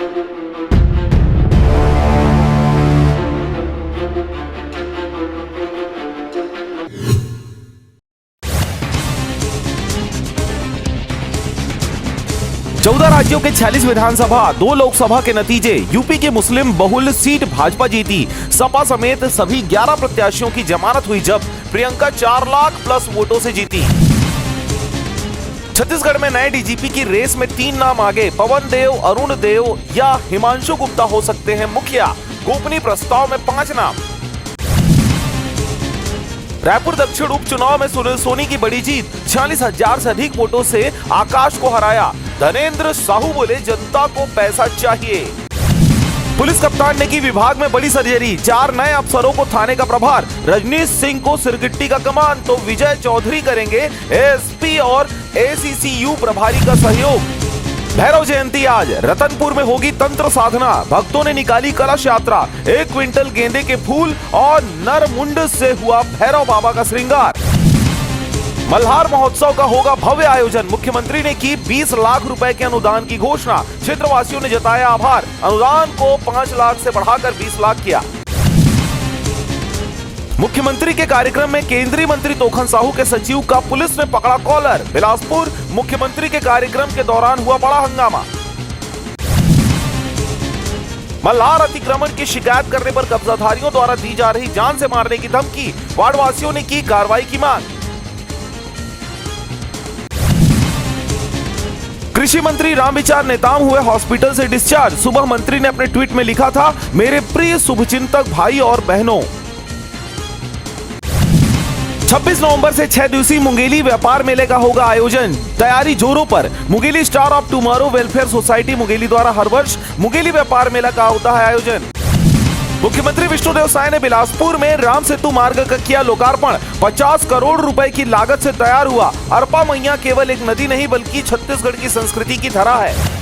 चौदह राज्यों के 46 विधानसभा 2 लोकसभा के नतीजे। यूपी की मुस्लिम बहुल सीट भाजपा जीती। सपा समेत सभी 11 प्रत्याशियों की जमानत हुई जब्त। प्रियंका 4 लाख प्लस वोटों से जीती। छत्तीसगढ़ में नए डीजीपी की रेस में 3 नाम आगे। पवन देव, अरुण देव या हिमांशु गुप्ता हो सकते हैं मुखिया। गोपनीय प्रस्ताव में 5 नाम। रायपुर दक्षिण उपचुनाव में सुनील सोनी की बड़ी जीत। 46,000 से अधिक वोटों से आकाश को हराया। धनेंद्र साहू बोले, जनता को पैसा चाहिए। पुलिस कप्तान ने की विभाग में बड़ी सर्जरी। 4 नए अफसरों को थाने का प्रभार। रजनीश सिंह को सिरगिट्टी का कमान तो विजय चौधरी करेंगे एसपी और एसीसीयू प्रभारी का सहयोग। भैरव जयंती आज। रतनपुर में होगी तंत्र साधना। भक्तों ने निकाली कलश यात्रा। 1 क्विंटल गेंदे के फूल और नरमुंड से हुआ भैरव बाबा का श्रृंगार। मल्हार महोत्सव का होगा भव्य आयोजन। मुख्यमंत्री ने की 20 लाख रुपए के अनुदान की घोषणा। क्षेत्रवासियों ने जताया आभार। अनुदान को 5 लाख से बढ़ाकर 20 लाख किया। मुख्यमंत्री के कार्यक्रम में केंद्रीय मंत्री तोखन साहू के सचिव का पुलिस ने पकड़ा कॉलर। बिलासपुर मुख्यमंत्री के कार्यक्रम के दौरान हुआ बड़ा हंगामा। मल्हार अतिक्रमण की शिकायत करने पर कब्जाधारियों द्वारा दी जा रही जान से मारने की धमकी। वार्डवासियों ने की कार्रवाई की मांग। कृषि मंत्री रामविचार नेताम हुए हॉस्पिटल से डिस्चार्ज। सुबह मंत्री ने अपने ट्वीट में लिखा था, मेरे प्रिय शुभचिंतक भाई और बहनों। 26 नवंबर से 6 दिवसीय मुंगेली व्यापार मेले का होगा आयोजन। तैयारी जोरों पर। Mungeli star of tomorrow welfare society Mungeli द्वारा हर वर्ष मुंगेली व्यापार मेला का होता है आयोजन। मुख्यमंत्री विष्णुदेव साय ने बिलासपुर में राम सेतु मार्ग का किया लोकार्पण। 50 करोड़ रुपए की लागत से तैयार हुआ। अरपा मैया केवल एक नदी नहीं बल्कि छत्तीसगढ़ की संस्कृति की धरा है।